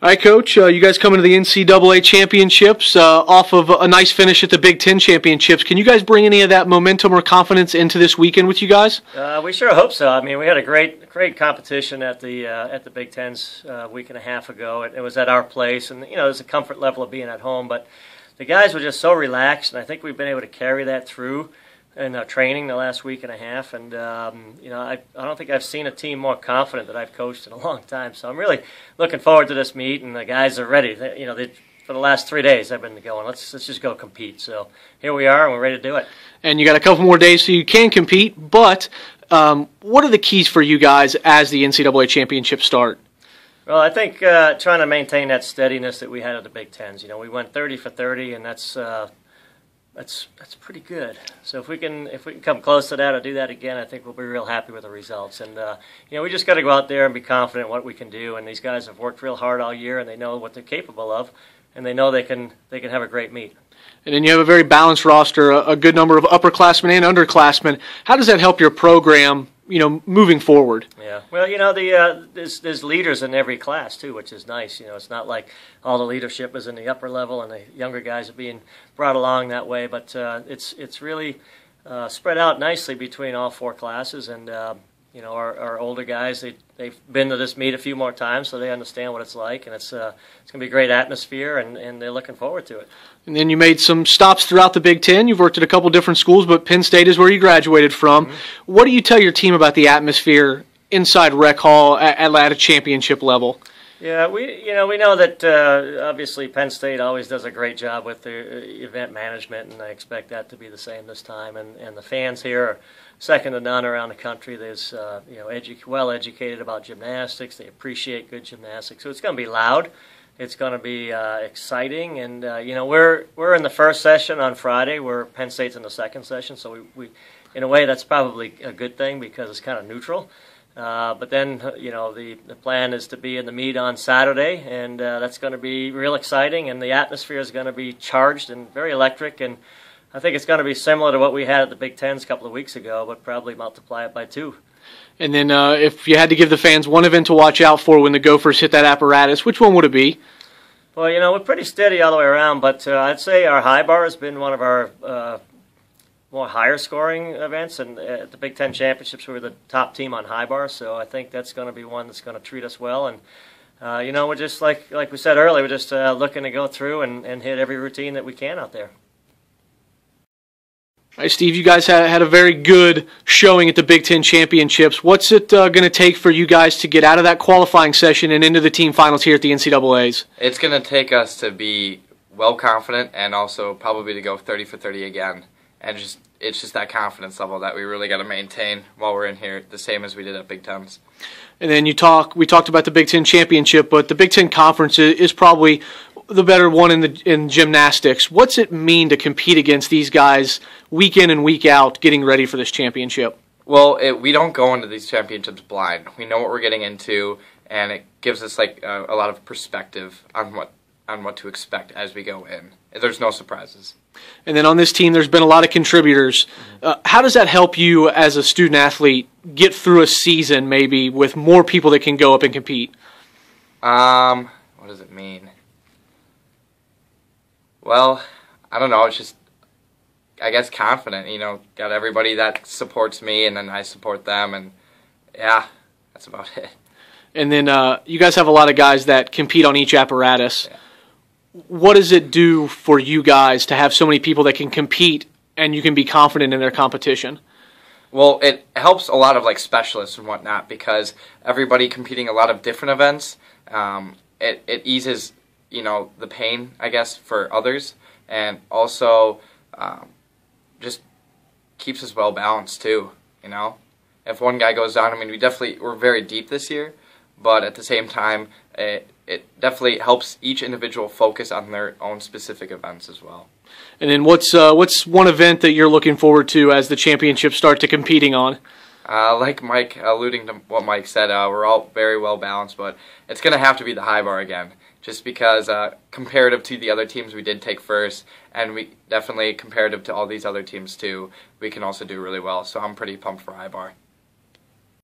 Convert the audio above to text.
All right, Coach, you guys coming to the NCAA championships off of a nice finish at the Big Ten championships. Can you guys bring any of that momentum or confidence into this weekend with you guys? We sure hope so. I mean, we had a great competition at the Big Ten's a week and a half ago. It was at our place, and there's a comfort level of being at home. But the guys were just so relaxed, and I think we've been able to carry that through in training the last week and a half. And I don't think I've seen a team more confident that I've coached in a long time. So I'm really looking forward to this meet, and the guys are ready. For the last 3 days I've been going, let's just go compete. So here we are, and we're ready to do it. And you got a couple more days so you can compete, but what are the keys for you guys as the NCAA championships start? Well, I think trying to maintain that steadiness that we had at the Big Tens. We went 30 for 30, and that's pretty good. So if we can come close to that or do that again, I think we'll be real happy with the results. And we just got to go out there and be confident in what we can do. And these guys have worked real hard all year, and they know what they're capable of, and they know they can have a great meet. And then you have a very balanced roster, a good number of upperclassmen and underclassmen. How does that help your program, moving forward? Yeah. Well, there's leaders in every class too, which is nice. It's not like all the leadership is in the upper level and the younger guys are being brought along that way, but it's really spread out nicely between all four classes. And our older guys, they've been to this meet a few more times, so they understand what it's like, and it's going to be a great atmosphere, and they're looking forward to it. And then you made some stops throughout the Big Ten. You've worked at a couple different schools, but Penn State is where you graduated from. Mm-hmm. What do you tell your team about the atmosphere inside Rec Hall at a championship level? Yeah, we know that obviously Penn State always does a great job with the event management, and I expect that to be the same this time. And the fans here are second to none around the country. There's well educated about gymnastics. They appreciate good gymnastics, so it's going to be loud. It's going to be exciting, and we're in the first session on Friday. Where Penn State's in the second session, so we in a way that's probably a good thing because it's kind of neutral. But then, the plan is to be in the meet on Saturday, and that's going to be real exciting, and the atmosphere is going to be charged and very electric, and I think it's going to be similar to what we had at the Big Tens a couple of weeks ago, but probably multiply it by 2. And then if you had to give the fans one event to watch out for when the Gophers hit that apparatus, which one would it be? Well, we're pretty steady all the way around, but I'd say our high bar has been one of our more higher scoring events, and at the Big Ten championships we were the top team on high bar, so I think that's going to be one that's going to treat us well. And we're just like we said earlier, we're just looking to go through and hit every routine that we can out there. All right, Steve, you guys had a very good showing at the Big Ten championships. What's it going to take for you guys to get out of that qualifying session and into the team finals here at the NCAAs? It's going to take us to be well confident and also probably to go 30 for 30 again. And it's just that confidence level that we really got to maintain while we're in here, the same as we did at Big Tens. And then we talked about the Big Ten championship, but the Big Ten conference is probably the better one in gymnastics. What's it mean to compete against these guys week in and week out, getting ready for this championship? Well, we don't go into these championships blind. We know what we're getting into, and it gives us a lot of perspective on what to expect as we go in. There's no surprises. And then on this team, there's been a lot of contributors. How does that help you as a student athlete get through a season maybe with more people that can go up and compete? What does it mean? Well, I don't know. It's just, I guess, confident. Got everybody that supports me, and then I support them, and yeah, that's about it. And then you guys have a lot of guys that compete on each apparatus. Yeah. What does it do for you guys to have so many people that can compete and you can be confident in their competition? Well, it helps a lot of specialists and whatnot because everybody competing a lot of different events, it eases the pain, I guess, for others, and also just keeps us well balanced too. If one guy goes down, we're very deep this year, but at the same time, it definitely helps each individual focus on their own specific events as well. And then what's one event that you're looking forward to as the championships start to competing on? Like Mike, alluding to what Mike said, we're all very well balanced, but it's going to have to be the high bar again, just because comparative to the other teams we did take first, and we definitely comparative to all these other teams too, we can also do really well. So I'm pretty pumped for high bar.